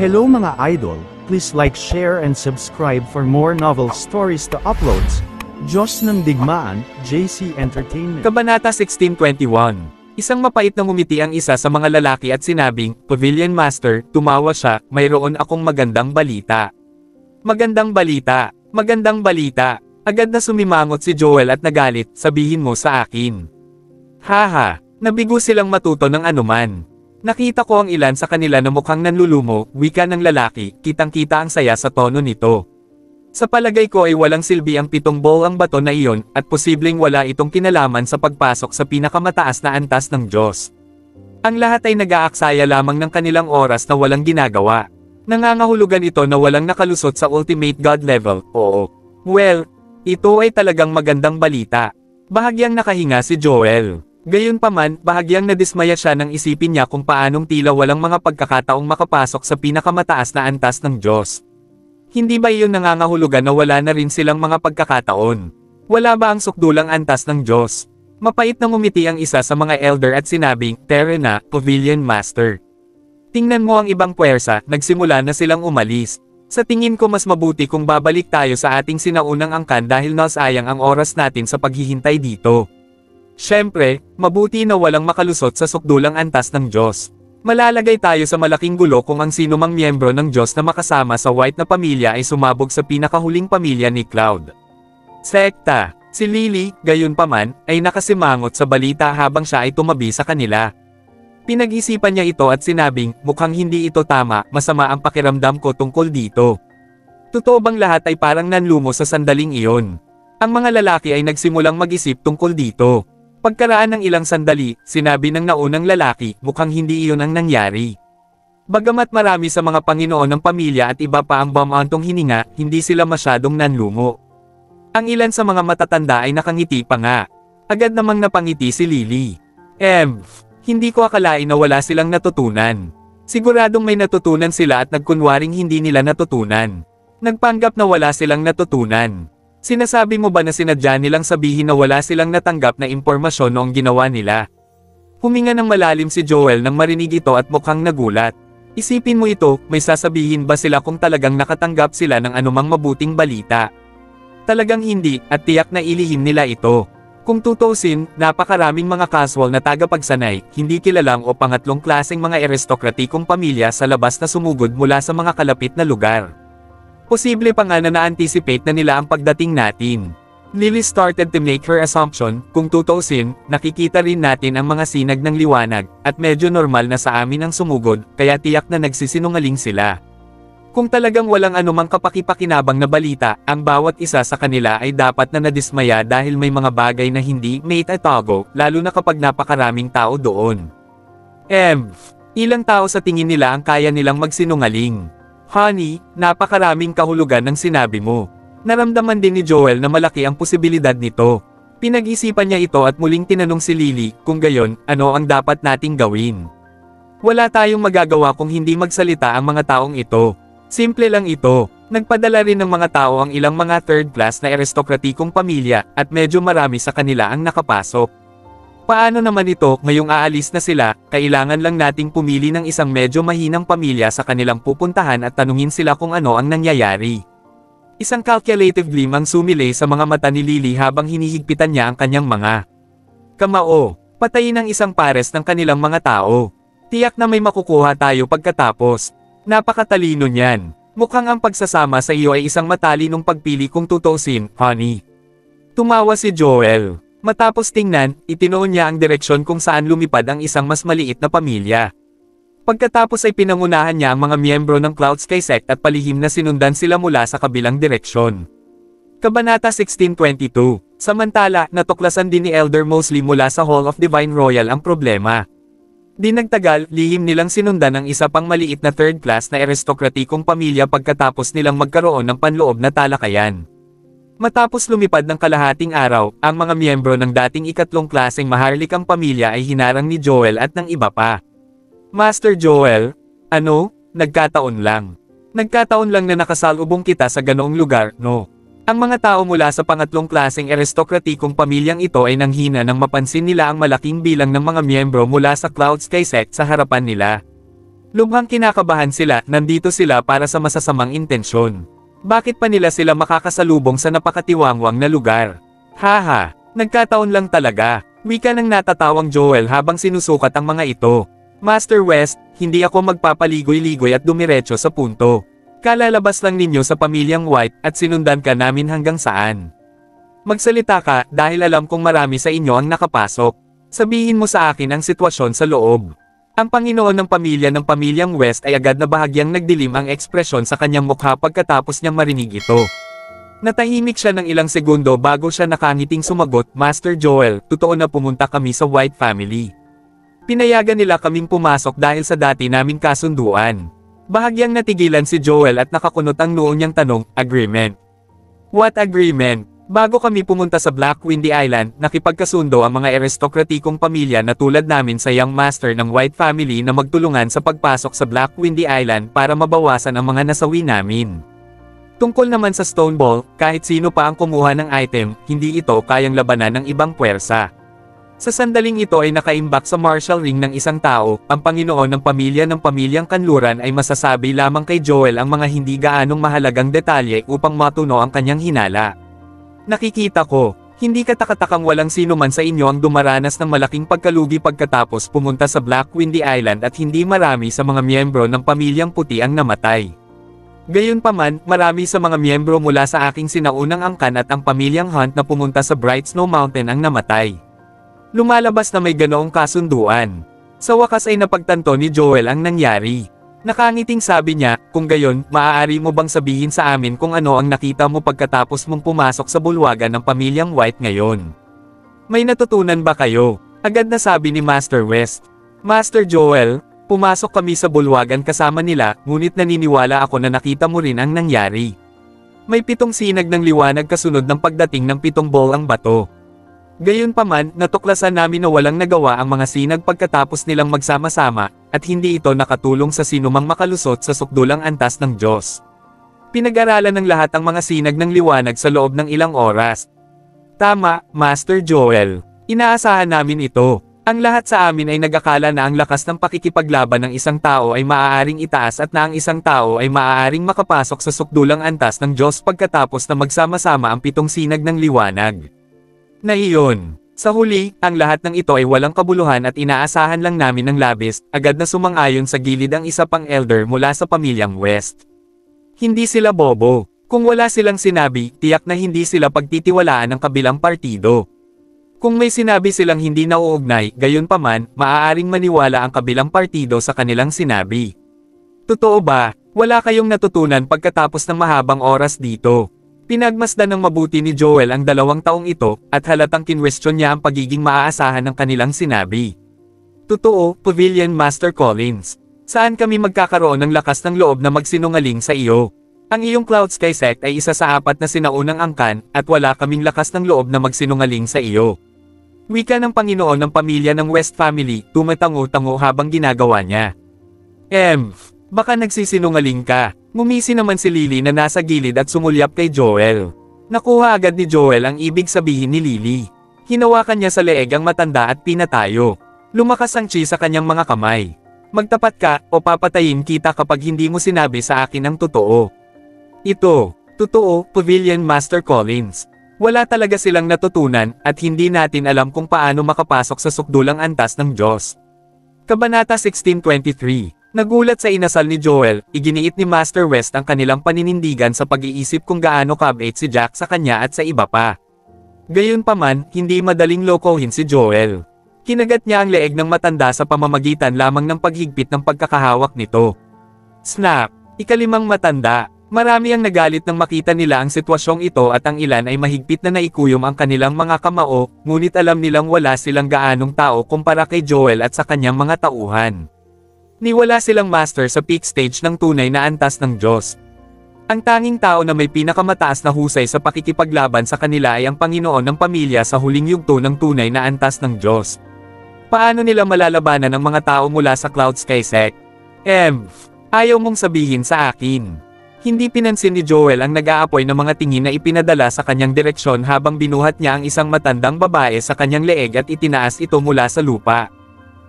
Hello mga idol, please like, share and subscribe for more novel stories to uploads. Diyos ng Digmaan, JC Entertainment. Kabanata 1621. Isang mapait na ngumiti ang isa sa mga lalaki at sinabing, Pavilion Master, tumawa siya, mayroon akong magandang balita. Magandang balita, magandang balita. Agad na sumimangot si Joel at nagalit, sabihin mo sa akin. Haha, nabigo silang matuto ng anuman. Nakita ko ang ilan sa kanila na mukhang nanlulumo, wika ng lalaki, kitang-kita ang saya sa tono nito. Sa palagay ko ay walang silbi ang 7 bolang bato na iyon, at posibleng wala itong kinalaman sa pagpasok sa pinakamataas na antas ng Diyos. Ang lahat ay nag-aaksaya lamang ng kanilang oras na walang ginagawa. Nangangahulugan ito na walang nakalusot sa ultimate God level, oo. Well, ito ay talagang magandang balita. Bahagyang nakahinga si Joel. Gayunpaman, bahagyang nadismaya siya nang isipin niya kung paanong tila walang mga pagkakataong makapasok sa pinakamataas na antas ng Diyos. Hindi ba iyon nangangahulugan na wala na rin silang mga pagkakataon? Wala ba ang sukdulang antas ng Diyos? Mapait na ngumiti ang isa sa mga elder at sinabing, Tere na, Pavilion Master. Tingnan mo ang ibang puwersa, nagsimula na silang umalis. Sa tingin ko mas mabuti kung babalik tayo sa ating sinaunang angkan dahil nasayang ang oras natin sa paghihintay dito. Siyempre, mabuti na walang makalusot sa sukdulang antas ng Diyos. Malalagay tayo sa malaking gulo kung ang sinumang miyembro ng Diyos na makasama sa white na pamilya ay sumabog sa pinakahuling pamilya ni Cloud. Sekta, si Lily, gayunpaman, ay nakasimangot sa balita habang siya ay tumabi sa kanila. Pinag-isipan niya ito at sinabing, mukhang hindi ito tama, masama ang pakiramdam ko tungkol dito. Totoo bang lahat ay parang nanlumo sa sandaling iyon? Ang mga lalaki ay nagsimulang mag-isip tungkol dito. Pagkaraan ng ilang sandali, sinabi ng naunang lalaki, mukhang hindi iyon ang nangyari. Bagamat marami sa mga Panginoon ng pamilya at iba pa ang bumantong hininga, hindi sila masyadong nanlumo. Ang ilan sa mga matatanda ay nakangiti pa nga. Agad namang napangiti si Lily. Hindi ko akalain na wala silang natutunan. Siguradong may natutunan sila at nagkunwaring hindi nila natutunan. Nagpanggap na wala silang natutunan. Sinasabi mo ba na sinadya nilang sabihin na wala silang natanggap na impormasyon noong ginawa nila? Huminga ng malalim si Joel nang marinig ito at mukhang nagulat. Isipin mo ito, may sasabihin ba sila kung talagang nakatanggap sila ng anumang mabuting balita? Talagang hindi, at tiyak na ilihim nila ito. Kung tutuusin, napakaraming mga casual na tagapagsanay, hindi kilalang o pangatlong klaseng mga aristokratikong pamilya sa labas na sumugod mula sa mga kalapit na lugar. Posible pa nga na na-anticipate na nila ang pagdating natin. Lily started to make her assumption, kung tutuusin, nakikita rin natin ang mga sinag ng liwanag, at medyo normal na sa amin ang sumugod, kaya tiyak na nagsisinungaling sila. Kung talagang walang anumang kapakipakinabang na balita, ang bawat isa sa kanila ay dapat na nadismaya dahil may mga bagay na hindi may itago, lalo na kapag napakaraming tao doon. Ilang tao sa tingin nila ang kaya nilang magsinungaling? Honey, napakaraming kahulugan ng sinabi mo. Naramdaman din ni Joel na malaki ang posibilidad nito. Pinag-isipan niya ito at muling tinanong si Lily, kung gayon, ano ang dapat nating gawin? Wala tayong magagawa kung hindi magsalita ang mga taong ito. Simple lang ito. Nagpadala rin ng mga tao ang ilang mga third class na aristokratikong pamilya, at medyo marami sa kanila ang nakapasok. Paano naman ito, ngayong aalis na sila, kailangan lang nating pumili ng isang medyo mahinang pamilya sa kanilang pupuntahan at tanungin sila kung ano ang nangyayari. Isang calculative gleam ang sumilay sa mga mata ni Lily habang hinihigpitan niya ang kanyang mga kamao. Patayin ang isang pares ng kanilang mga tao. Tiyak na may makukuha tayo pagkatapos. Napakatalino niyan. Mukhang ang pagsasama sa iyo ay isang matalinong pagpili kung tutuusin, honey. Tumawa si Joel. Matapos tingnan, itinoon niya ang direksyon kung saan lumipad ang isang mas maliit na pamilya. Pagkatapos ay pinangunahan niya ang mga miyembro ng Cloud Sky Sect at palihim na sinundan sila mula sa kabilang direksyon. Kabanata 1622. Samantala, natuklasan din ni Elder Mosley mula sa Hall of Divine Royal ang problema. Di nagtagal, lihim nilang sinundan ang isa pang maliit na third class na aristokratikong pamilya pagkatapos nilang magkaroon ng panloob na talakayan. Matapos lumipad ng kalahating araw, ang mga miyembro ng dating ikatlong klaseng maharlikang pamilya ay hinarang ni Joel at ng iba pa. Master Joel, ano? Nagkataon lang. Nagkataon lang na nakasalubong kita sa ganoong lugar, no? Ang mga tao mula sa pangatlong klaseng aristokratikong pamilyang ito ay nanghina nang mapansin nila ang malaking bilang ng mga miyembro mula sa Cloud Sky Sect sa harapan nila. Lubhang kinakabahan sila, nandito sila para sa masasamang intensyon. Bakit pa nila sila makakasalubong sa napakatiwangwang na lugar? Haha, nagkataon lang talaga. Wika ng natatawang Joel habang sinusukat ang mga ito. Master West, hindi ako magpapaligoy-ligoy at dumiretso sa punto. Kalalabas lang ninyo sa pamilyang White at sinundan ka namin hanggang saan. Magsalita ka dahil alam kong marami sa inyo ang nakapasok. Sabihin mo sa akin ang sitwasyon sa loob. Ang Panginoon ng pamilyang West ay agad na bahagyang nagdilim ang ekspresyon sa kanyang mukha pagkatapos niyang marinig ito. Natahimik siya ng ilang segundo bago siya nakangiting sumagot, Master Joel, totoo na pumunta kami sa White family. Pinayagan nila kaming pumasok dahil sa dati naming kasunduan. Bahagyang natigilan si Joel at nakakunot ang noo niyang tanong, agreement. What agreement? Bago kami pumunta sa Black Windy Island, nakipagkasundo ang mga aristokratikong pamilya na tulad namin sa Young Master ng White family na magtulungan sa pagpasok sa Black Windy Island para mabawasan ang mga nasawi namin. Tungkol naman sa Stoneball, kahit sino pa ang kumuha ng item, hindi ito kayang labanan ng ibang puwersa. Sa sandaling ito ay nakaimbak sa martial ring ng isang tao, ang Panginoon ng pamilyang Kanluran ay masasabi lamang kay Joel ang mga hindi gaanong mahalagang detalye upang matuno ang kanyang hinala. Nakikita ko, hindi katakataka walang sino man sa inyo ang dumaranas ng malaking pagkalugi pagkatapos pumunta sa Black Windy Island at hindi marami sa mga miyembro ng pamilyang puti ang namatay. Gayunpaman, marami sa mga miyembro mula sa aking sinaunang angkan at ang pamilyang Hunt na pumunta sa Bright Snow Mountain ang namatay. Lumalabas na may ganoong kasunduan. Sa wakas ay napagtanto ni Joel ang nangyari. Nakangiting sabi niya, kung gayon, maaari mo bang sabihin sa amin kung ano ang nakita mo pagkatapos mong pumasok sa bulwagan ng pamilyang White ngayon? May natutunan ba kayo? Agad na sabi ni Master West. Master Joel, pumasok kami sa bulwagan kasama nila, ngunit naniniwala ako na nakita mo rin ang nangyari. May 7 sinag ng liwanag kasunod ng pagdating ng 7 ball ang bato. Gayunpaman, natuklasan namin na walang nagawa ang mga sinag pagkatapos nilang magsama-sama, at hindi ito nakatulong sa sinumang makalusot sa sukdulang antas ng Diyos. Pinag-aralan ng lahat ang mga sinag ng liwanag sa loob ng ilang oras. Tama, Master Joel. Inaasahan namin ito. Ang lahat sa amin ay nag-akala na ang lakas ng pakikipaglaban ng isang tao ay maaaring itaas at na ang isang tao ay maaaring makapasok sa sukdulang antas ng Diyos pagkatapos na magsama-sama ang 7 sinag ng liwanag. Na iyon. Sa huli, ang lahat ng ito ay walang kabuluhan at inaasahan lang namin ng labis, agad na sumang-ayon sa gilid ang isa pang elder mula sa pamilyang West. Hindi sila bobo. Kung wala silang sinabi, tiyak na hindi sila pagtitiwalaan ng kabilang partido. Kung may sinabi silang hindi nauugnay, gayunpaman, maaaring maniwala ang kabilang partido sa kanilang sinabi. Totoo ba? Wala kayong natutunan pagkatapos ng mahabang oras dito. Pinagmasdan ng mabuti ni Joel ang 2 taong ito, at halatang kinwestiyon niya ang pagiging maaasahan ng kanilang sinabi. Totoo, Pavilion Master Collins. Saan kami magkakaroon ng lakas ng loob na magsinungaling sa iyo? Ang iyong Cloud Sky Sect ay isa sa 4 na sinaunang angkan, at wala kaming lakas ng loob na magsinungaling sa iyo. Wika ng Panginoon ng pamilya ng West family, tumatango-tango habang ginagawa niya. Baka nagsisinungaling ka. Ngumisi naman si Lily na nasa gilid at sumulyap kay Joel. Nakuha agad ni Joel ang ibig sabihin ni Lily. Hinawakan niya sa leeg ang matanda at pinatayo. Lumakas ang chi sa kanyang mga kamay. Magtapat ka, o papatayin kita kapag hindi mo sinabi sa akin ang totoo. Ito, totoo, Pavilion Master Collins. Wala talaga silang natutunan, at hindi natin alam kung paano makapasok sa sukdulang antas ng Diyos. Kabanata 16:23. Nagulat sa inasal ni Joel, iginiit ni Master West ang kanilang paninindigan sa pag-iisip kung gaano kabait si Jack sa kanya at sa iba pa. Gayunpaman, hindi madaling lokohin si Joel. Kinagat niya ang leeg ng matanda sa pamamagitan lamang ng paghigpit ng pagkakahawak nito. Snap! Ikalimang matanda. Marami ang nagalit nang makita nila ang sitwasyong ito at ang ilan ay mahigpit na naikuyom ang kanilang mga kamao, ngunit alam nilang wala silang gaanong tao kumpara kay Joel at sa kanyang mga tauhan. Niwala silang master sa peak stage ng tunay na antas ng Diyos. Ang tanging tao na may pinakamataas na husay sa pakikipaglaban sa kanila ay ang Panginoon ng pamilya sa huling yugto ng tunay na antas ng Diyos. Paano nila malalabanan ang mga tao mula sa Cloud Sky Sect? Ayaw mong sabihin sa akin. Hindi pinansin ni Joel ang nag-aapoy na mga tingin na ipinadala sa kanyang direksyon habang binuhat niya ang isang matandang babae sa kanyang leeg at itinaas ito mula sa lupa.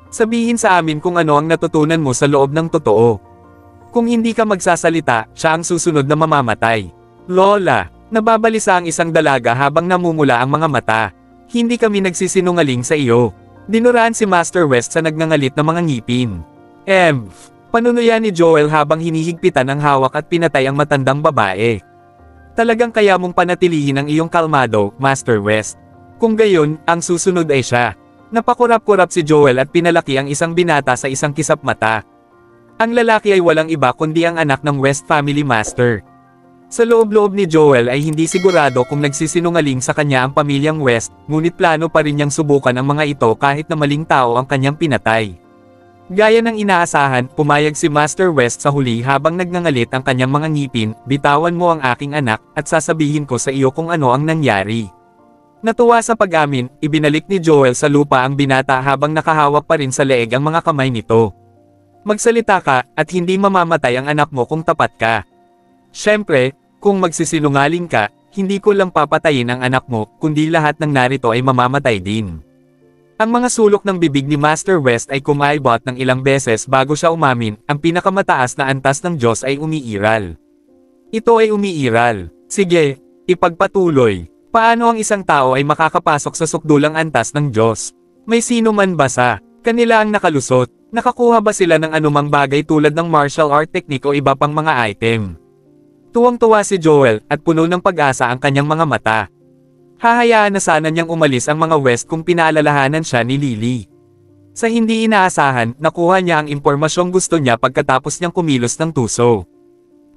Sabihin sa amin kung ano ang natutunan mo sa loob ng totoo. Kung hindi ka magsasalita, siya ang susunod na mamamatay. Lola, nababalisa ang isang dalaga habang namumula ang mga mata. Hindi kami nagsisinungaling sa iyo. Dinuraan si Master West sa nagngangalit na mga ngipin. Panunuyan ni Joel habang hinihigpitan ang hawak at pinatay ang matandang babae. Talagang kaya mong panatilihin ang iyong kalmado, Master West. Kung gayon, ang susunod ay siya. Napakurap-kurap si Joel at pinalaki ang isang binata sa isang kisap mata. Ang lalaki ay walang iba kundi ang anak ng West Family Master. Sa loob-loob ni Joel ay hindi sigurado kung nagsisinungaling sa kanya ang pamilyang West, ngunit plano pa rin niyang subukan ang mga ito kahit na maling tao ang kanyang pinatay. Gaya ng inaasahan, pumayag si Master West sa huli habang nagngangalit ang kanyang mga ngipin, bitawan mo ang aking anak, at sasabihin ko sa iyo kung ano ang nangyari. Natuwa sa pag-amin, ibinalik ni Joel sa lupa ang binata habang nakahawak pa rin sa leeg ang mga kamay nito. Magsalita ka, at hindi mamamatay ang anak mo kung tapat ka. Siyempre, kung magsisinungaling ka, hindi ko lang papatayin ang anak mo, kundi lahat ng narito ay mamamatay din. Ang mga sulok ng bibig ni Master West ay kumaibot ng ilang beses bago siya umamin, ang pinakamataas na antas ng Diyos ay umiiral. Ito ay umiiral. Sige, ipagpatuloy. Paano ang isang tao ay makakapasok sa sukdulang antas ng Diyos? May sino man ba sa kanila ang nakalusot? Nakakuha ba sila ng anumang bagay tulad ng martial art technique o iba pang mga item? Tuwang-tuwa si Joel, at puno ng pag-asa ang kanyang mga mata. Hahayaan na sana niyang umalis ang mga West kung pinaalalahanan siya ni Lily. Sa hindi inaasahan, nakuha niya ang impormasyong gusto niya pagkatapos niyang kumilos ng tuso.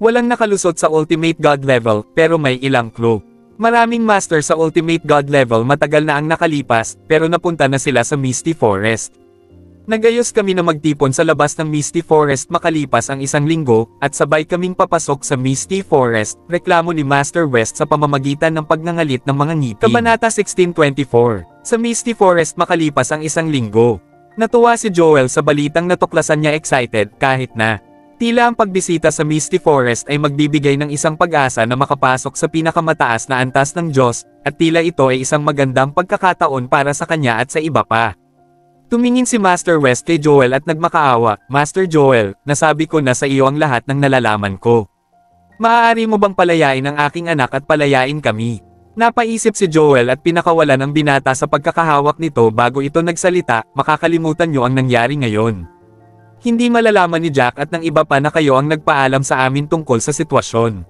Walang nakalusot sa Ultimate God level, pero may ilang clue. Maraming master sa Ultimate God level matagal na ang nakalipas, pero napunta na sila sa Misty Forest. Nagayos kami na magtipon sa labas ng Misty Forest makalipas ang isang linggo, at sabay kaming papasok sa Misty Forest, reklamo ni Master West sa pamamagitan ng pagngangalit ng mga ngipin. Kabanata 1624. Sa Misty Forest makalipas ang isang linggo. Natuwa si Joel sa balitang natuklasan niya, excited, kahit na tila ang pagbisita sa Misty Forest ay magbibigay ng isang pag-asa na makapasok sa pinakamataas na antas ng Diyos, at tila ito ay isang magandang pagkakataon para sa kanya at sa iba pa. Tumingin si Master West kay Joel at nagmakaawa, Master Joel, nasabi ko na sa iyo ang lahat ng nalalaman ko. Maaari mo bang palayain ang aking anak at palayain kami? Napaisip si Joel at pinakawalan ang binata sa pagkakahawak nito bago ito nagsalita, makakalimutan niyo ang nangyari ngayon. Hindi malalaman ni Jack at ng iba pa na kayo ang nagpaalam sa amin tungkol sa sitwasyon.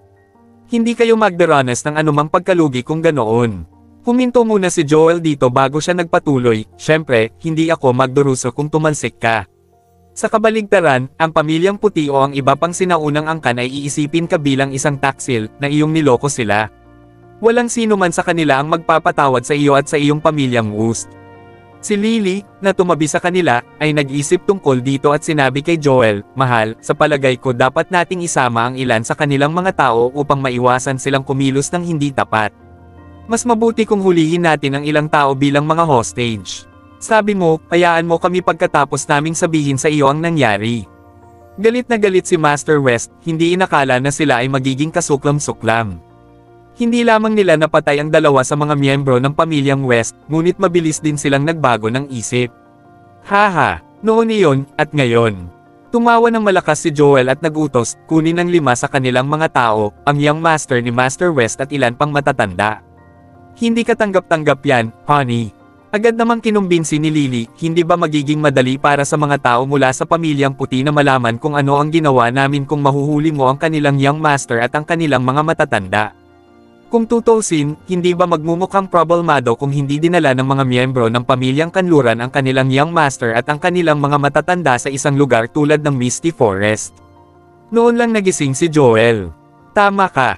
Hindi kayo magdaranas ng anumang pagkalugi kung ganoon. Huminto muna si Joel dito bago siya nagpatuloy, syempre, hindi ako magduruso kung tumalsik ka. Sa kabaligtaran, ang pamilyang puti o ang iba pang sinaunang angkan ay iisipin ka bilang isang taksil, na iyong niloko sila. Walang sino man sa kanila ang magpapatawad sa iyo at sa iyong pamilyang Wust. Si Lily, na tumabi sa kanila, ay nag-isip tungkol dito at sinabi kay Joel, Mahal, sa palagay ko dapat nating isama ang ilan sa kanilang mga tao upang maiwasan silang kumilos ng hindi tapat. Mas mabuti kung hulihin natin ang ilang tao bilang mga hostage. Sabi mo, hayaan mo kami pagkatapos naming sabihin sa iyo ang nangyari. Galit na galit si Master West, hindi inakala na sila ay magiging kasuklam-suklam. Hindi lamang nila napatay ang dalawa sa mga miyembro ng pamilyang West, ngunit mabilis din silang nagbago ng isip. Haha, noon iyon, at ngayon. Tumawa ng malakas si Joel at nagutos, kunin ang 5 sa kanilang mga tao, ang young master ni Master West at ilan pang matatanda. Hindi ka tanggap-tanggap yan, honey. Agad namang kinumbinsi ni Lily, hindi ba magiging madali para sa mga tao mula sa pamilyang puti na malaman kung ano ang ginawa namin kung mahuhuli mo ang kanilang young master at ang kanilang mga matatanda? Kung tutusin, hindi ba magmumukhang problemado kung hindi dinala ng mga miyembro ng pamilyang kanluran ang kanilang young master at ang kanilang mga matatanda sa isang lugar tulad ng Misty Forest? Noon lang nagising si Joel. Tama ka.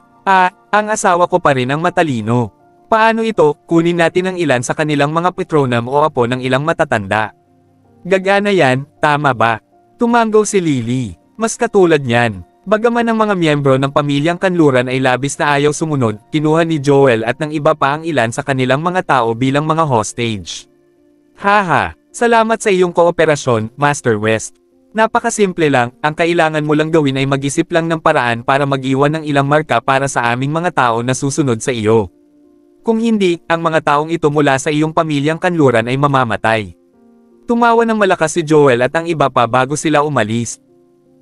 Ang asawa ko pa rin ang matalino. Paano ito, kunin natin ang ilan sa kanilang mga patronum o apo ng ilang matatanda. Gagana yan, tama ba? Tumanggaw si Lily. Mas katulad niyan. Bagaman ang mga miyembro ng pamilyang kanluran ay labis na ayaw sumunod, kinuha ni Joel at ng iba pa ang ilan sa kanilang mga tao bilang mga hostage. Haha, salamat sa iyong kooperasyon, Master West. Napakasimple lang, ang kailangan mo lang gawin ay mag-isip lang ng paraan para mag-iwan ng ilang marka para sa aming mga tao na susunod sa iyo. Kung hindi, ang mga taong ito mula sa iyong pamilyang kanluran ay mamamatay. Tumawa ng malakas si Joel at ang iba pa bago sila umalis.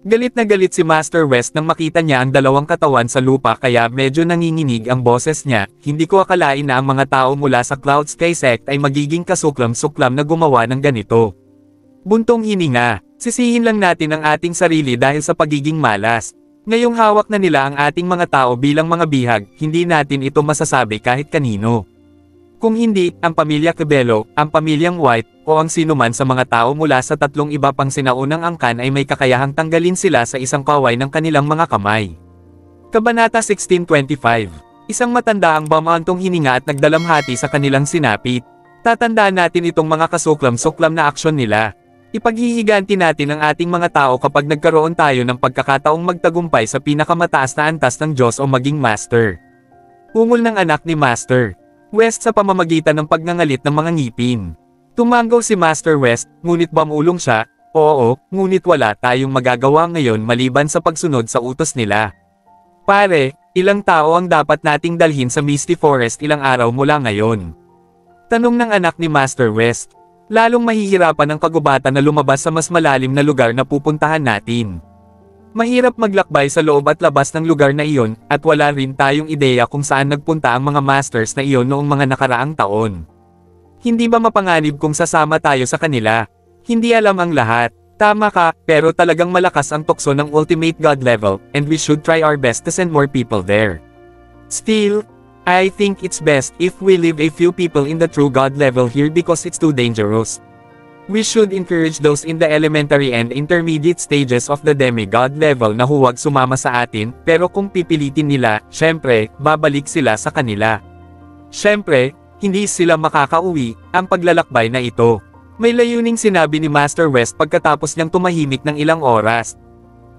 Galit na galit si Master West nang makita niya ang dalawang katawan sa lupa kaya medyo nanginginig ang boses niya. Hindi ko akalain na ang mga tao mula sa Cloud Sky Sect ay magiging kasuklam-suklam na gumawa ng ganito. Buntong hininga, sisihin lang natin ang ating sarili dahil sa pagiging malas. Ngayong hawak na nila ang ating mga tao bilang mga bihag, hindi natin ito masasabi kahit kanino. Kung hindi, ang pamilya Cabello, ang pamilyang White, o ang sinuman sa mga tao mula sa tatlong iba pang sinaunang angkan ay may kakayahang tanggalin sila sa isang kaway ng kanilang mga kamay. Kabanata 1625. Isang matanda ang bumantong hininga at nagdalamhati sa kanilang sinapit. Tatandaan natin itong mga kasuklam-suklam na aksyon nila. Ipaghihiganti natin ang ating mga tao kapag nagkaroon tayo ng pagkakataong magtagumpay sa pinakamataas na antas ng Diyos o maging Master. Ungol ng anak ni Master West sa pamamagitan ng pagngangalit ng mga ngipin. Tumanggaw si Master West, ngunit bumulong siya, oo, ngunit wala tayong magagawa ngayon maliban sa pagsunod sa utos nila. Pare, ilang tao ang dapat nating dalhin sa Misty Forest ilang araw mula ngayon? Tanong ng anak ni Master West. Lalong mahihirapan ang kagubatan na lumabas sa mas malalim na lugar na pupuntahan natin. Mahirap maglakbay sa loob at labas ng lugar na iyon, at wala rin tayong ideya kung saan nagpunta ang mga masters na iyon noong mga nakaraang taon. Hindi ba mapanganib kung sasama tayo sa kanila? Hindi alam ang lahat. Tama ka, pero talagang malakas ang tukso ng Ultimate God level, and we should try our best to send more people there. Still, I think it's best if we leave a few people in the true God level here because it's too dangerous. We should encourage those in the elementary and intermediate stages of the demigod level na huwag sumama sa atin, pero kung pipilitin nila, syempre, babalik sila sa kanila. Syempre, hindi sila makakauwi, ang paglalakbay na ito. May layuning sinabi ni Master West pagkatapos niyang tumahimik ng ilang oras.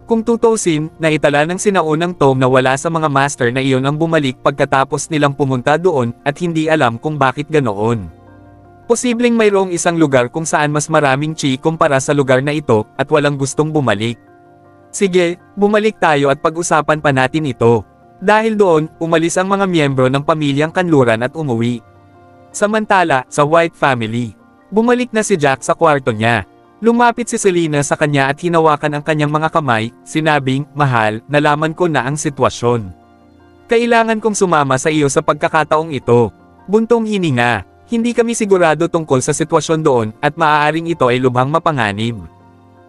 Kung tutusin, naitala ng sinaunang Tom na wala sa mga master na iyon ang bumalik pagkatapos nilang pumunta doon, at hindi alam kung bakit ganoon. Posibleng mayroong isang lugar kung saan mas maraming chi kumpara sa lugar na ito, at walang gustong bumalik. Sige, bumalik tayo at pag-usapan pa natin ito. Dahil doon, umalis ang mga miyembro ng pamilyang kanluran at umuwi. Samantala, sa White family, bumalik na si Jack sa kwarto niya. Lumapit si Selena sa kanya at hinawakan ang kanyang mga kamay, sinabing, "Mahal, nalaman ko na ang sitwasyon. Kailangan kong sumama sa iyo sa pagkakataong ito." Buntong hininga. Hindi kami sigurado tungkol sa sitwasyon doon, at maaaring ito ay lubhang mapanganib.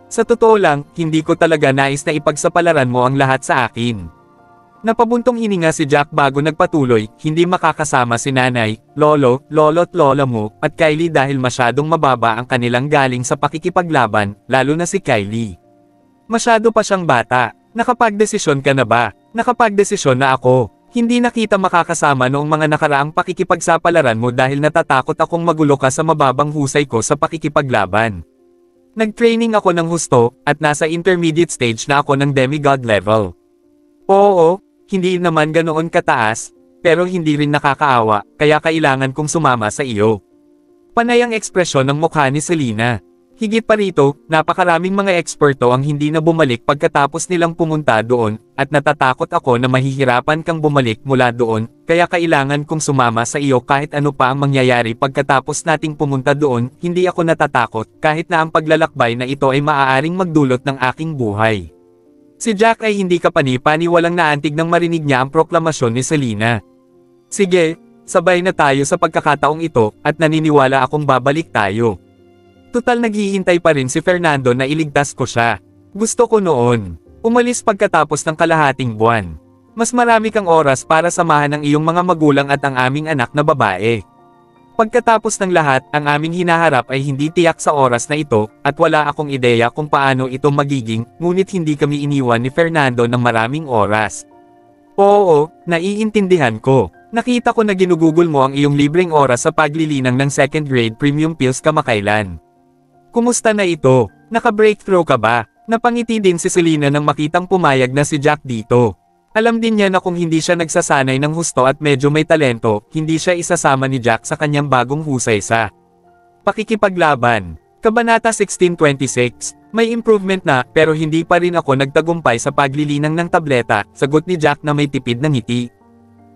Sa totoo lang, hindi ko talaga nais na ipagsapalaran mo ang lahat sa akin. Napabuntong hininga si Jack bago nagpatuloy, hindi makakasama si nanay, lolo, lolo't lola mo, at Kylie dahil masyadong mababa ang kanilang galing sa pakikipaglaban, lalo na si Kylie. Masyado pa siyang bata. Nakapagdesisyon ka na ba? Nakapagdesisyon na ako. Hindi na kita makakasama noong mga nakaraang pakikipagsapalaran mo dahil natatakot akong magulo ka sa mababang husay ko sa pakikipaglaban. Nag-training ako ng husto, at nasa intermediate stage na ako ng demigod level. Oo, hindi naman ganoon kataas, pero hindi rin nakakaawa, kaya kailangan kong sumama sa iyo. Panay ang ekspresyon ng mukha ni Selena. Higit pa rito, napakaraming mga eksperto ang hindi na bumalik pagkatapos nilang pumunta doon, at natatakot ako na mahihirapan kang bumalik mula doon, kaya kailangan kong sumama sa iyo kahit ano pa ang mangyayari pagkatapos nating pumunta doon. Hindi ako natatakot, kahit na ang paglalakbay na ito ay maaaring magdulot ng aking buhay. Si Jack ay hindi kapani-pani walang naantig nang marinig niya ang proklamasyon ni Selena. Sige, sabay na tayo sa pagkakataong ito, at naniniwala akong babalik tayo. Tutal naghihintay pa rin si Fernando na iligtas ko siya. Gusto ko noon umalis pagkatapos ng kalahating buwan. Mas marami kang oras para samahan ang iyong mga magulang at ang aming anak na babae. Pagkatapos ng lahat, ang aming hinaharap ay hindi tiyak sa oras na ito, at wala akong ideya kung paano ito magiging, ngunit hindi kami iniwan ni Fernando ng maraming oras. Oo, naiintindihan ko. Nakita ko na ginugugol mo ang iyong libreng oras sa paglilinang ng second grade premium pills kamakailan. Kumusta na ito? Naka-breakthrough ka ba? Napangiti din si Selena nang makitang pumayag na si Jack dito. Alam din niya na kung hindi siya nagsasanay ng husto at medyo may talento, hindi siya isasama ni Jack sa kanyang bagong husay sa pakikipaglaban. Kabanata 1626, may improvement na, pero hindi pa rin ako nagtagumpay sa paglilinang ng tableta, sagot ni Jack na may tipid na ngiti.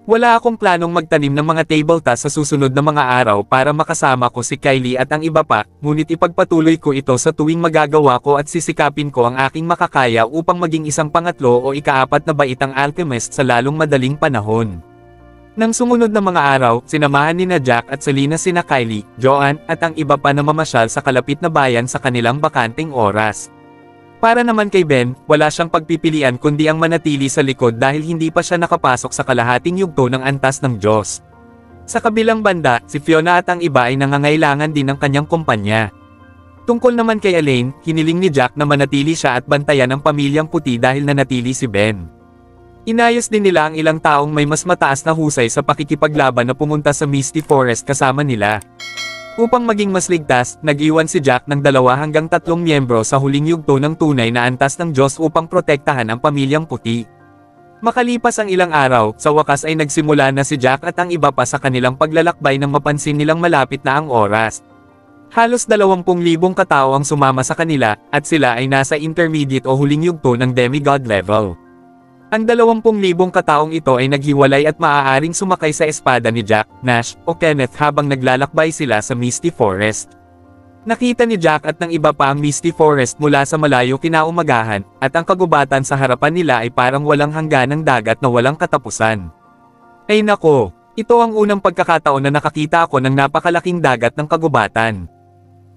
Wala akong planong magtanim ng mga tabletop sa susunod na mga araw para makasama ko si Kylie at ang iba pa, ngunit ipagpatuloy ko ito sa tuwing magagawa ko at sisikapin ko ang aking makakaya upang maging isang pangatlo o ikaapat na baitang alchemist sa lalong madaling panahon. Nang sumunod na mga araw, sinamahan ni Jack at Selena sina Kylie, Joanne, at ang iba pa na mamasyal sa kalapit na bayan sa kanilang bakanteng oras. Para naman kay Ben, wala siyang pagpipilian kundi ang manatili sa likod dahil hindi pa siya nakapasok sa kalahating yugto ng antas ng Diyos. Sa kabilang banda, si Fiona at ang iba ay nangangailangan din ng kanyang kumpanya. Tungkol naman kay Elaine, hiniling ni Jack na manatili siya at bantayan ang pamilyang puti dahil nanatili si Ben. Inayos din nila ang ilang taong may mas mataas na husay sa pakikipaglaban na pumunta sa Misty Forest kasama nila. Upang maging mas ligtas, nag-iwan si Jack ng 2 hanggang 3 miyembro sa huling yugto ng tunay na antas ng Diyos upang protektahan ang pamilyang puti. Makalipas ang ilang araw, sa wakas ay nagsimula na si Jack at ang iba pa sa kanilang paglalakbay nang mapansin nilang malapit na ang oras. Halos 20,000 katao ang sumama sa kanila, at sila ay nasa intermediate o huling yugto ng demigod level. Ang 20,000 kataong ito ay naghiwalay at maaaring sumakay sa espada ni Jack, Nash, o Kenneth habang naglalakbay sila sa Misty Forest. Nakita ni Jack at ng iba pa ang Misty Forest mula sa malayo kinaumagahan, at ang kagubatan sa harapan nila ay parang walang hangganang dagat na walang katapusan. Ay nako, ito ang unang pagkakataon na nakakita ako ng napakalaking dagat ng kagubatan.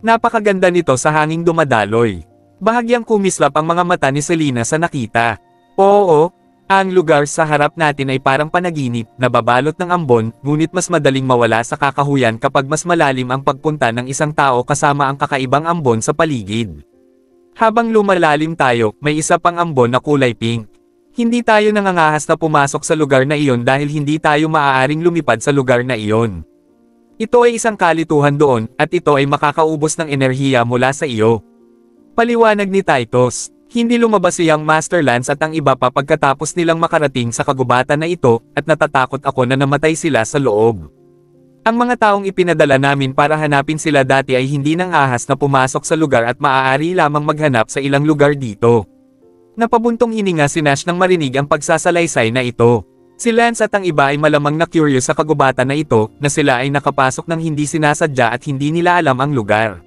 Napakaganda nito sa hanging dumadaloy. Bahagyang kumislap ang mga mata ni Selena sa nakita. Oo, ang lugar sa harap natin ay parang panaginip, nababalot ng ambon, ngunit mas madaling mawala sa kakahuyan kapag mas malalim ang pagpunta ng isang tao kasama ang kakaibang ambon sa paligid. Habang lumalalim tayo, may isa pang ambon na kulay pink. Hindi tayo nangangahas na pumasok sa lugar na iyon dahil hindi tayo maaaring lumipad sa lugar na iyon. Ito ay isang kalituhan doon, at ito ay makakaubos ng enerhiya mula sa iyo. Paliwanag ni Titus. Hindi lumabas si Young Master Lance at ang iba pa pagkatapos nilang makarating sa kagubatan na ito, at natatakot ako na namatay sila sa loob. Ang mga taong ipinadala namin para hanapin sila dati ay hindi nang ahas na pumasok sa lugar at maaari lamang maghanap sa ilang lugar dito. Napabuntong hininga si Nash nang marinig ang pagsasalaysay na ito. Si Lance at ang iba ay malamang na curious sa kagubatan na ito, na sila ay nakapasok ng hindi sinasadya at hindi nila alam ang lugar.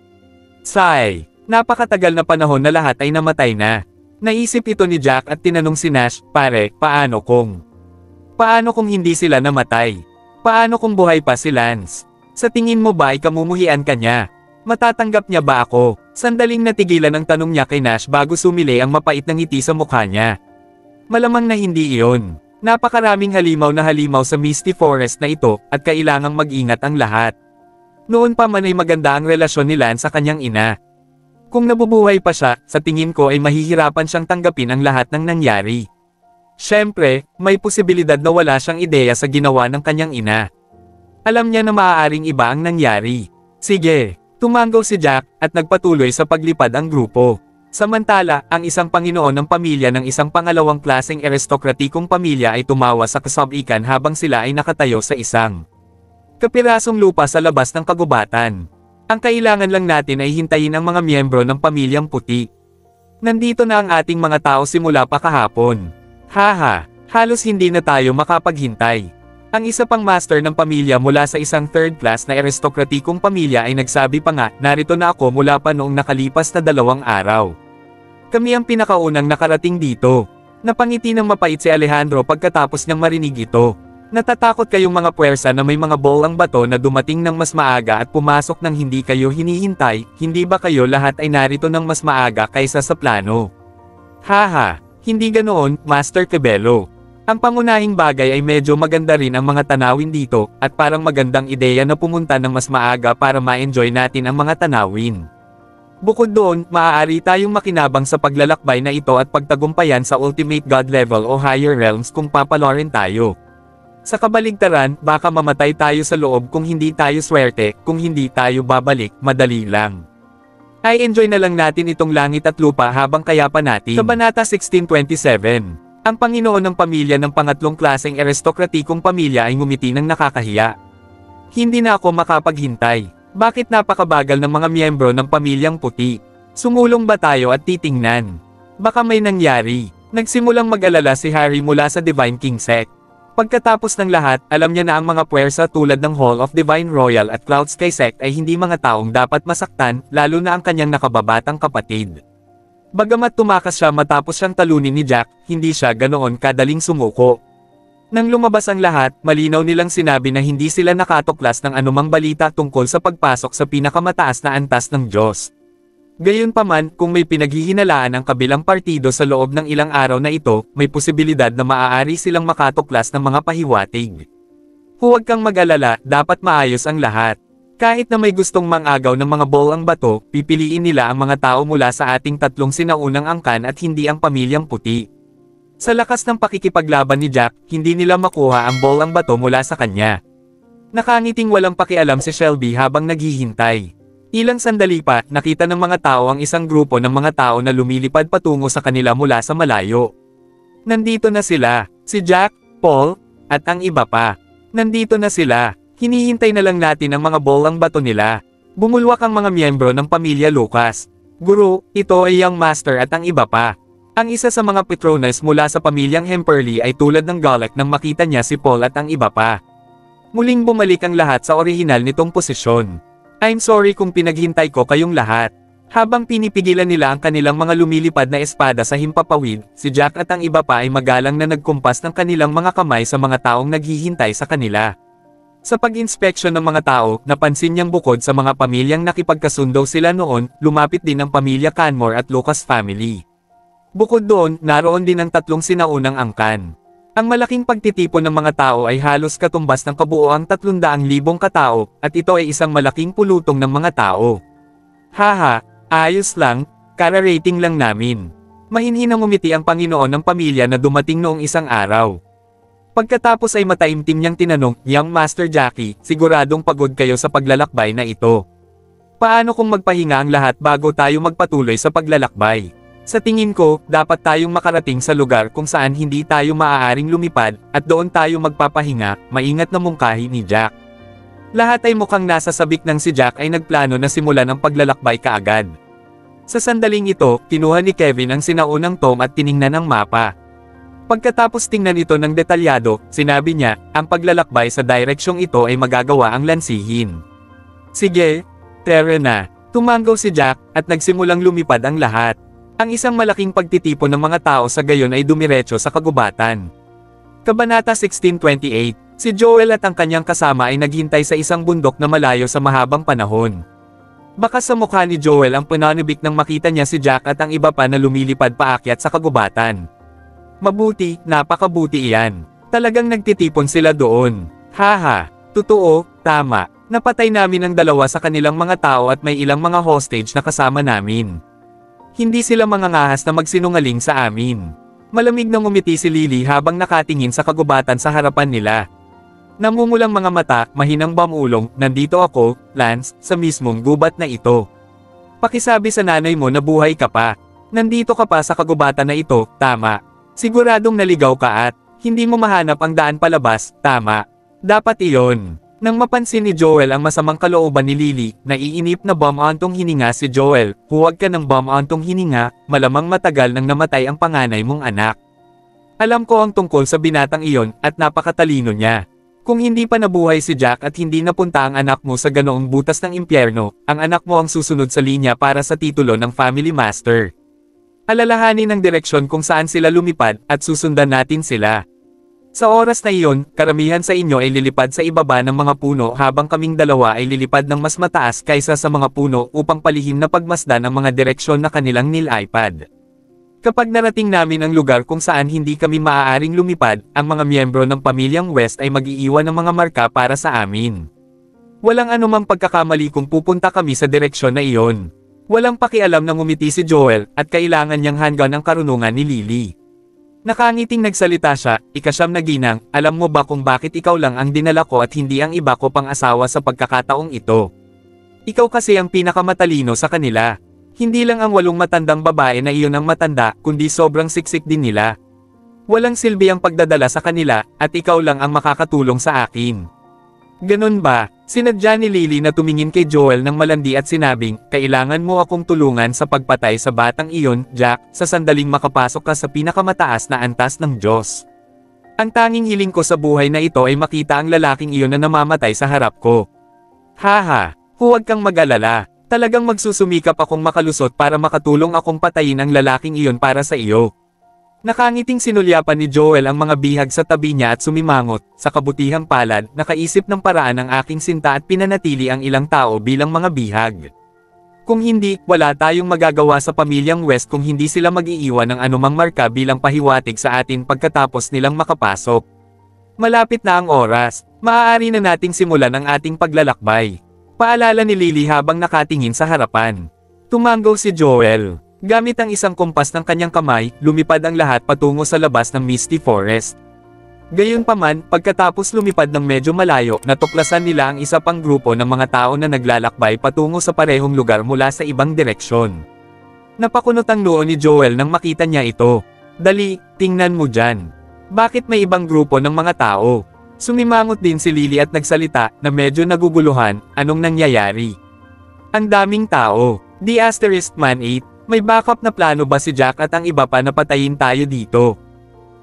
Sigh. Napakatagal na panahon na lahat ay namatay na. Naisip ito ni Jack at tinanong si Nash, pare, paano kung hindi sila namatay? Paano kung buhay pa si Lance? Sa tingin mo ba ay kamumuhian ka niya? Matatanggap niya ba ako? Sandaling natigilan ang tanong niya kay Nash bago sumili ang mapait na ngiti sa mukha niya. Malamang na hindi iyon. Napakaraming halimaw sa Misty Forest na ito, at kailangang mag-ingat ang lahat. Noon pa man ay maganda ang relasyon ni Lance sa kanyang ina. Kung nabubuhay pa siya, sa tingin ko ay mahihirapan siyang tanggapin ang lahat ng nangyari. Siyempre, may posibilidad na wala siyang ideya sa ginawa ng kanyang ina. Alam niya na maaaring iba ang nangyari. Sige, tumanggaw si Jack, at nagpatuloy sa paglipad ang grupo. Samantala, ang isang Panginoon ng pamilya ng isang pangalawang klaseng aristokratikong pamilya ay tumawa sa kasabikan habang sila ay nakatayo sa isang kapirasong lupa sa labas ng kagubatan. Ang kailangan lang natin ay hintayin ang mga miyembro ng pamilyang puti. Nandito na ang ating mga tao simula pa kahapon. Haha, halos hindi na tayo makapaghintay. Ang isa pang master ng pamilya mula sa isang third class na aristokratikong pamilya ay nagsabi pa nga, narito na ako mula pa noong nakalipas na 2 araw. Kami ang pinakaunang nakarating dito. Napangiti ng mapait si Alejandro pagkatapos niyang marinig ito. Natatakot kayong mga puwersa na may mga bolang bato na dumating ng mas maaga at pumasok ng hindi kayo hinihintay, hindi ba kayo lahat ay narito ng mas maaga kaysa sa plano? Haha, hindi ganoon, Master Cabello. Ang pangunahing bagay ay medyo maganda rin ang mga tanawin dito, at parang magandang ideya na pumunta ng mas maaga para ma-enjoy natin ang mga tanawin. Bukod doon, maaari tayong makinabang sa paglalakbay na ito at pagtagumpayan sa Ultimate God level o higher realms kung papalorin tayo. Sa kabaligtaran, baka mamatay tayo sa loob kung hindi tayo swerte, kung hindi tayo babalik, madali lang. Ay enjoy na lang natin itong langit at lupa habang kaya pa natin. Kabanata 1627. Ang Panginoon ng pamilya ng pangatlong klaseng aristokratikong pamilya ay ngumiti ng nakakahiya. Hindi na ako makapaghintay. Bakit napakabagal ng mga miyembro ng pamilyang puti? Sumulong ba tayo at titingnan? Baka may nangyari. Nagsimulang mag-alala si Harry mula sa Divine King Sect. Pagkatapos ng lahat, alam niya na ang mga puwersa tulad ng Hall of Divine Royal at Cloud Sky Sect ay hindi mga taong dapat masaktan, lalo na ang kanyang nakababatang kapatid. Bagamat tumakas siya matapos siyang talunin ni Jack, hindi siya ganoon kadaling sumuko. Nang lumabas ang lahat, malinaw nilang sinabi na hindi sila nakatuklas ng anumang balita tungkol sa pagpasok sa pinakamataas na antas ng Diyos. Gayunpaman, kung may pinaghihinalaan ang kabilang partido sa loob ng ilang araw na ito, may posibilidad na maaari silang makatuklas ng mga pahiwatig. Huwag kang mag-alala, dapat maayos ang lahat. Kahit na may gustong mangagaw ng mga bolang bato, pipiliin nila ang mga tao mula sa ating tatlong sinaunang angkan at hindi ang pamilyang puti. Sa lakas ng pakikipaglaban ni Jack, hindi nila makuha ang bolang bato mula sa kanya. Nakangiting walang pakialam si Shelby habang naghihintay. Ilang sandali pa, nakita ng mga tao ang isang grupo ng mga tao na lumilipad patungo sa kanila mula sa malayo. Nandito na sila, si Jack, Paul, at ang iba pa. Nandito na sila, hinihintay na lang natin ang mga bolang bato nila. Bumulwak ang mga miyembro ng pamilya Lucas. Guru, ito ay Young Master at ang iba pa. Ang isa sa mga Petronas mula sa pamilyang Hemperley ay tulad ng galak nang makita niya si Paul at ang iba pa. Muling bumalik ang lahat sa orihinal nitong posisyon. I'm sorry kung pinaghintay ko kayong lahat. Habang pinipigilan nila ang kanilang mga lumilipad na espada sa himpapawid, si Jack at ang iba pa ay magalang na nagkumpas ng kanilang mga kamay sa mga taong naghihintay sa kanila. Sa pag-inspeksyon ng mga tao, napansin niyang bukod sa mga pamilyang nakipagkasundo sila noon, lumapit din ang pamilya Canmore at Lucas family. Bukod doon, naroon din ang tatlong sinaunang angkan. Ang malaking pagtitipon ng mga tao ay halos katumbas ng kabuoang 300,000 katao, at ito ay isang malaking pulutong ng mga tao. Haha, ayos lang, kara-rating lang namin. Mahinhinang umiti ang Panginoon ng pamilya na dumating noong isang araw. Pagkatapos ay mataimtim niyang tinanong, Young Master Jackie, siguradong pagod kayo sa paglalakbay na ito. Paano kung magpahinga ang lahat bago tayo magpatuloy sa paglalakbay? Sa tingin ko, dapat tayong makarating sa lugar kung saan hindi tayo maaaring lumipad, at doon tayo magpapahinga, maingat na mungkahi ni Jack. Lahat ay mukhang nasa sabik ng si Jack ay nagplano na simulan ang paglalakbay kaagad. Sa sandaling ito, kinuha ni Kevin ang sinaunang tom at tiningnan ang mapa. Pagkatapos tingnan ito ng detalyado, sinabi niya, ang paglalakbay sa direksyong ito ay magagawa ang lansihin. Sige, tara na. Tumanggaw si Jack, at nagsimulang lumipad ang lahat. Ang isang malaking pagtitipon ng mga tao sa gayon ay dumiretso sa kagubatan. Kabanata 16:28, si Joel at ang kanyang kasama ay naghintay sa isang bundok na malayo sa mahabang panahon. Baka sa mukha ni Joel ang pananibik nang makita niya si Jack at ang iba pa na lumilipad paakyat sa kagubatan. Mabuti, napakabuti iyan. Talagang nagtitipon sila doon. Haha, totoo, tama. Napatay namin ang dalawa sa kanilang mga tao at may ilang mga hostage na kasama namin. Hindi sila mangangahas na magsinungaling sa amin. Malamig na ngumiti si Lily habang nakatingin sa kagubatan sa harapan nila. Namumulang mga mata, mahinang bamulong, nandito ako, Lance, sa mismong gubat na ito. Pakisabi sa nanay mo na buhay ka pa. Nandito ka pa sa kagubatan na ito, tama. Siguradong naligaw ka at hindi mo mahanap ang daan palabas, tama. Dapat iyon. Nang mapansin ni Joel ang masamang kalooban ni Lily, naiinip na bumantong hininga si Joel, huwag ka ng bumantong hininga, malamang matagal nang namatay ang panganay mong anak. Alam ko ang tungkol sa binatang iyon, at napakatalino niya. Kung hindi pa nabuhay si Jack at hindi napunta ang anak mo sa ganoong butas ng impyerno, ang anak mo ang susunod sa linya para sa titulo ng Family Master. Alalahanin ang direksyon kung saan sila lumipad, at susundan natin sila. Sa oras na iyon, karamihan sa inyo ay lilipad sa ibaba ng mga puno habang kaming dalawa ay lilipad ng mas mataas kaysa sa mga puno upang palihim na pagmasdan ang mga direksyon na kanilang nilipad. Kapag narating namin ang lugar kung saan hindi kami maaaring lumipad, ang mga miyembro ng pamilyang West ay mag-iiwan ng mga marka para sa amin. Walang anumang pagkakamali kung pupunta kami sa direksyon na iyon. Walang pakialam na ngumiti si Joel, at kailangan niyang hanggan ang karunungan ni Lily. Nakangiting nagsalita siya, ikasyam na ginang, alam mo ba kung bakit ikaw lang ang dinala ko at hindi ang iba ko pang asawa sa pagkakataong ito? Ikaw kasi ang pinakamatalino sa kanila. Hindi lang ang 8 matandang babae na iyon ang matanda, kundi sobrang siksik din nila. Walang silbi ang pagdadala sa kanila, at ikaw lang ang makakatulong sa akin. Ganun ba? Sinadya ni Lily na tumingin kay Joel ng malandi at sinabing, kailangan mo akong tulungan sa pagpatay sa batang iyon, Jack, sa sandaling makapasok ka sa pinakamataas na antas ng Diyos. Ang tanging hiling ko sa buhay na ito ay makita ang lalaking iyon na namamatay sa harap ko. Haha, huwag kang mag-alala. Talagang magsusumikap akong makalusot para makatulong akong patayin ang lalaking iyon para sa iyo. Nakangiting sinulyapan ni Joel ang mga bihag sa tabi niya at sumimangot, sa kabutihang palad, nakaisip ng paraan ang aking sinta at pinanatili ang ilang tao bilang mga bihag. Kung hindi, wala tayong magagawa sa pamilyang West kung hindi sila mag-iiwan ng anumang marka bilang pahiwatig sa atin pagkatapos nilang makapasok. Malapit na ang oras, maaari na nating simulan ang ating paglalakbay. Paalala ni Lily habang nakatingin sa harapan. Tumango si Joel. Gamit ang isang kumpas ng kanyang kamay, lumipad ang lahat patungo sa labas ng Misty Forest. Gayunpaman, pagkatapos lumipad ng medyo malayo, natuklasan nila ang isa pang grupo ng mga tao na naglalakbay patungo sa parehong lugar mula sa ibang direksyon. Napakunot ang noo ni Joel nang makita niya ito. Dali, tingnan mo dyan. Bakit may ibang grupo ng mga tao? Sumimangot din si Lily at nagsalita na medyo naguguluhan, anong nangyayari? Ang daming tao. The Asterisk Man 8. May backup na plano ba si Jack at ang iba pa na patayin tayo dito?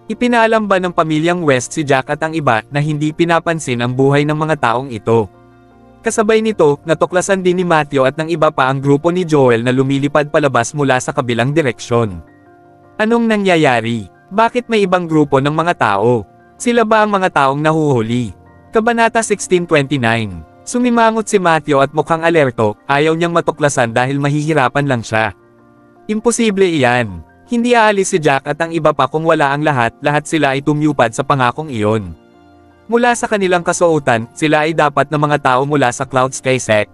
Ipinaalam ba ng pamilyang West si Jack at ang iba na hindi pinapansin ang buhay ng mga taong ito? Kasabay nito, natuklasan din ni Matthew at ng iba pa ang grupo ni Joel na lumilipad palabas mula sa kabilang direksyon. Anong nangyayari? Bakit may ibang grupo ng mga tao? Sila ba ang mga taong nahuhuli? Kabanata 1629. Sumimangot si Matthew at mukhang alerto, ayaw niyang matuklasan dahil mahihirapan lang siya. Imposible iyan. Hindi aalis si Jack at ang iba pa kung wala ang lahat sila ay tumupad sa pangakong iyon. Mula sa kanilang kasuotan, sila ay dapat na mga tao mula sa Cloud Sky Sect.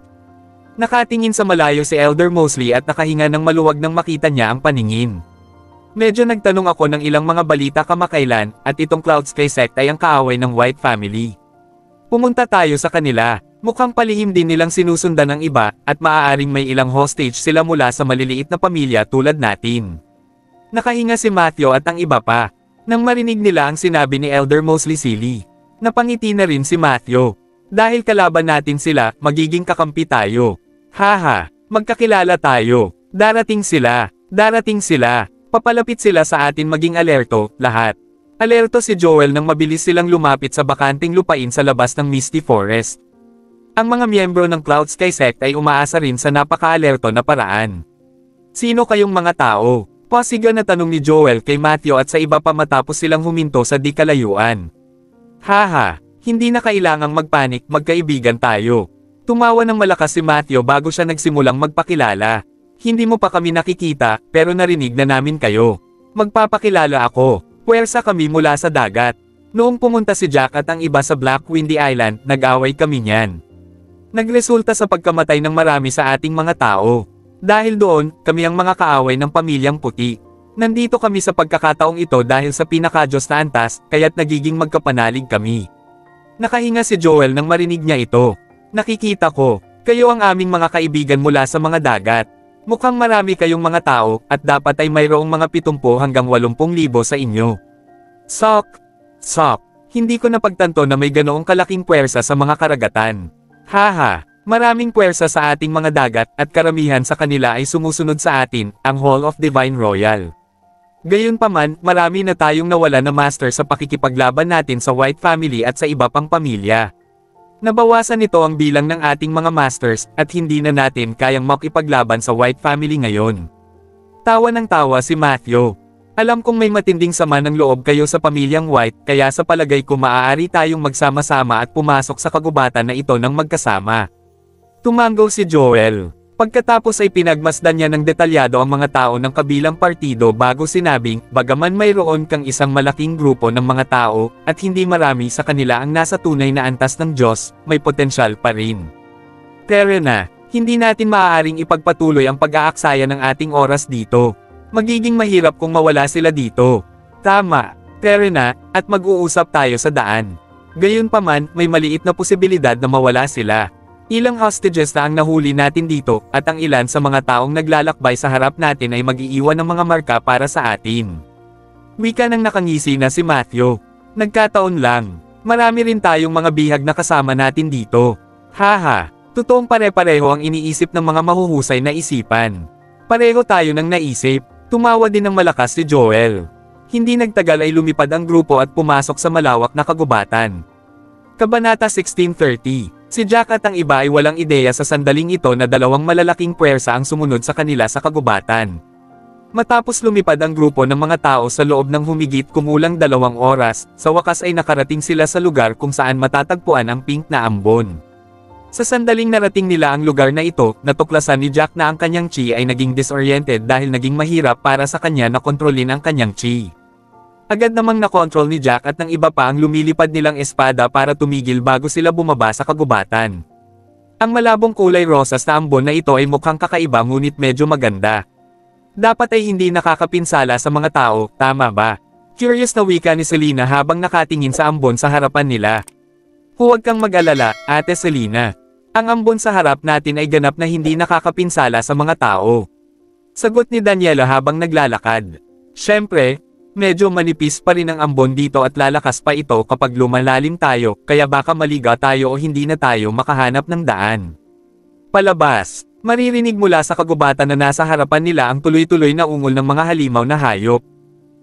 Nakatingin sa malayo si Elder Mosley at nakahinga ng maluwag nang makita niya ang paningin. Medyo nagtanong ako ng ilang mga balita kamakailan, at itong Cloud Sky Sect ay ang kaaway ng White Family. Pumunta tayo sa kanila. Mukhang palihim din nilang sinusundan ng iba, at maaaring may ilang hostage sila mula sa maliliit na pamilya tulad natin. Nakahinga si Matthew at ang iba pa. Nang marinig nila ang sinabi ni Elder Mosley Silly. Napangiti na rin si Matthew. Dahil kalaban natin sila, magiging kakampi tayo. Haha, magkakilala tayo. Darating sila. Darating sila. Papalapit sila sa atin maging alerto, lahat. Alerto si Joel nang mabilis silang lumapit sa bakanting lupain sa labas ng Misty Forest. Ang mga miyembro ng Cloud Sky Sect ay umaasa rin sa napaka-alerto na paraan. Sino kayong mga tao? Pasiga na tanong ni Joel kay Matthew at sa iba pa matapos silang huminto sa di kalayuan. Haha, hindi na kailangang magpanik, magkaibigan tayo. Tumawa ng malakas si Matthew bago siya nagsimulang magpakilala. Hindi mo pa kami nakikita, pero narinig na namin kayo. Magpapakilala ako. Puwersa kami mula sa dagat. Noong pumunta si Jack at ang iba sa Black Windy Island, nag-away kami niyan. Nagresulta sa pagkamatay ng marami sa ating mga tao. Dahil doon, kami ang mga kaaway ng pamilyang puti. Nandito kami sa pagkakataong ito dahil sa pinaka-Diyos na antas, kaya't nagiging magkapanalig kami. Nakahinga si Joel nang marinig niya ito. Nakikita ko, kayo ang aming mga kaibigan mula sa mga dagat. Mukhang marami kayong mga tao, at dapat ay mayroong mga 70 hanggang 80,000 sa inyo. Sok. Hindi ko napagtanto na may ganoong kalaking puwersa sa mga karagatan. Haha, maraming puwersa sa ating mga dagat, at karamihan sa kanila ay sumusunod sa atin, ang Hall of Divine Royal. Gayunpaman, marami na tayong nawala na master sa pakikipaglaban natin sa White Family at sa iba pang pamilya. Nabawasan nito ang bilang ng ating mga masters, at hindi na natin kayang makipaglaban sa White Family ngayon. Tawa ng tawa si Matthew. Alam kong may matinding sama ng loob kayo sa pamilyang White, kaya sa palagay ko maaari tayong magsama-sama at pumasok sa kagubatan na ito ng magkasama. Tumango si Joel. Pagkatapos ay pinagmasdan niya ng detalyado ang mga tao ng kabilang partido bago sinabing, bagaman mayroon kang isang malaking grupo ng mga tao, at hindi marami sa kanila ang nasa tunay na antas ng Diyos, may potensyal pa rin. Pero na, hindi natin maaaring ipagpatuloy ang pag-aaksaya ng ating oras dito. Magiging mahirap kung mawala sila dito. Tama, pero na, at mag-uusap tayo sa daan. Gayunpaman, may maliit na posibilidad na mawala sila. Ilang hostages na ang nahuli natin dito, at ang ilan sa mga taong naglalakbay sa harap natin ay mag-iiwan ng mga marka para sa atin. Wika nang nakangisi na si Matthew. Nagkataon lang. Marami rin tayong mga bihag na kasama natin dito. Haha, totoong pare-pareho ang iniisip ng mga mahuhusay na isipan. Pareho tayo ng naisip. Tumawa din ng malakas si Joel. Hindi nagtagal ay lumipad ang grupo at pumasok sa malawak na kagubatan. Kabanata 1630. Si Jack at ang iba ay walang ideya sa sandaling ito na dalawang malalaking puwersa ang sumunod sa kanila sa kagubatan. Matapos lumipad ang grupo ng mga tao sa loob ng humigit kumulang 2 oras, sa wakas ay nakarating sila sa lugar kung saan matatagpuan ang pink na ambon. Sa sandaling narating nila ang lugar na ito, natuklasan ni Jack na ang kanyang chi ay naging disoriented dahil naging mahirap para sa kanya na kontrolin ang kanyang chi. Agad namang nakontrol ni Jack at ng iba pa ang lumilipad nilang espada para tumigil bago sila bumaba sa kagubatan. Ang malabong kulay rosas na ambon na ito ay mukhang kakaiba ngunit medyo maganda. Dapat ay hindi nakakapinsala sa mga tao, tama ba? Curious na wika ni Selena habang nakatingin sa ambon sa harapan nila. Huwag kang mag-alala, Ate Selena. Ang ambon sa harap natin ay ganap na hindi nakakapinsala sa mga tao. Sagot ni Daniela habang naglalakad. Siyempre, medyo manipis pa rin ang ambon dito at lalakas pa ito kapag lumalalim tayo, kaya baka maliga tayo o hindi na tayo makahanap ng daan. Palabas. Maririnig mula sa kagubatan na nasa harapan nila ang tuloy-tuloy na ungol ng mga halimaw na hayop.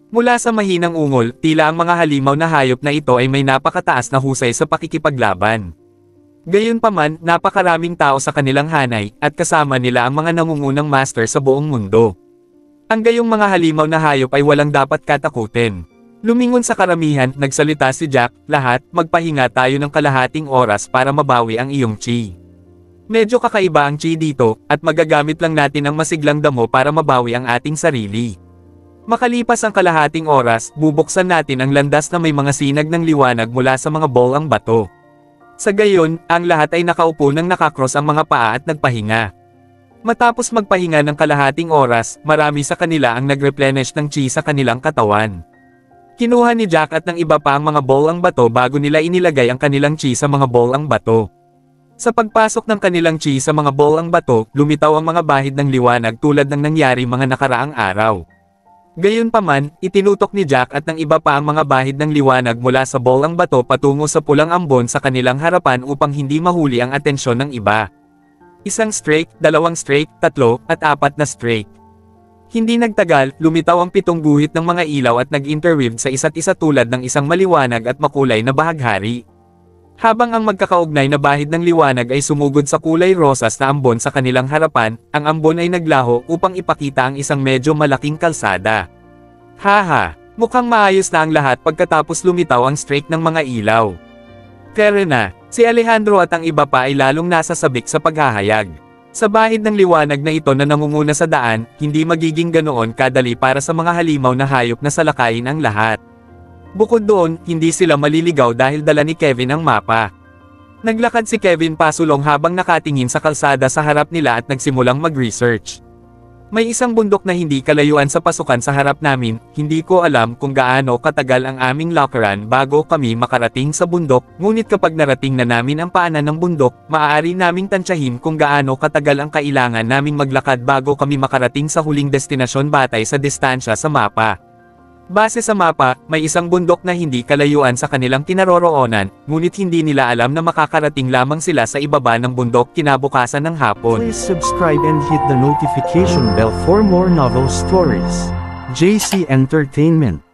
Mula sa mahinang ungol, tila ang mga halimaw na hayop na ito ay may napakataas na husay sa pakikipaglaban. Gayunpaman, napakaraming tao sa kanilang hanay, at kasama nila ang mga nangungunang master sa buong mundo. Ang gayong mga halimaw na hayop ay walang dapat katakutin. Lumingon sa karamihan, nagsalita si Jack, lahat, magpahinga tayo ng kalahating oras para mabawi ang iyong chi. Medyo kakaiba ang chi dito, at magagamit lang natin ang masiglang damo para mabawi ang ating sarili. Makalipas ang kalahating oras, bubuksan natin ang landas na may mga sinag ng liwanag mula sa mga bolang bato. Sa gayon, ang lahat ay nakaupo nang nakakross ang mga paa at nagpahinga. Matapos magpahinga ng kalahating oras, marami sa kanila ang nag-replenish ng chi sa kanilang katawan. Kinuha ni Jack at ng iba pa ang mga bolang bato bago nila inilagay ang kanilang chi sa mga bolang bato. Sa pagpasok ng kanilang chi sa mga bolang bato, lumitaw ang mga bahid ng liwanag tulad ng nangyari mga nakaraang araw. Gayunpaman, itinutok ni Jack at ng iba pa ang mga bahid ng liwanag mula sa bolang bato patungo sa pulang ambon sa kanilang harapan upang hindi mahuli ang atensyon ng iba. 1 strike, 2 strike, 3, at 4 na strike. Hindi nagtagal, lumitaw ang 7 guhit ng mga ilaw at nag-interweave sa isa't isa tulad ng isang maliwanag at makulay na bahaghari. Habang ang magkakaugnay na bahid ng liwanag ay sumugod sa kulay rosas na ambon sa kanilang harapan, ang ambon ay naglaho upang ipakita ang isang medyo malaking kalsada. Haha, mukhang maayos na ang lahat pagkatapos lumitaw ang streak ng mga ilaw. Pero na, si Alejandro at ang iba pa ay lalong nasasabik sa paghahayag. Sa bahid ng liwanag na ito na nangunguna sa daan, hindi magiging ganoon kadali para sa mga halimaw na hayop na salakayin ang lahat. Bukod doon, hindi sila maliligaw dahil dala ni Kevin ang mapa. Naglakad si Kevin pasulong habang nakatingin sa kalsada sa harap nila at nagsimulang mag-research. May isang bundok na hindi kalayuan sa pasukan sa harap namin, hindi ko alam kung gaano katagal ang aming lakaran bago kami makarating sa bundok, ngunit kapag narating na namin ang paanan ng bundok, maaari naming tansyahin kung gaano katagal ang kailangan naming maglakad bago kami makarating sa huling destinasyon batay sa distansya sa mapa. Base sa mapa, may isang bundok na hindi kalayuan sa kanilang kinaroroonan, ngunit hindi nila alam na makakarating lamang sila sa ibaba ng bundok kinabukasan ng hapon. Please subscribe and hit the notification bell for more novel stories. JC Entertainment.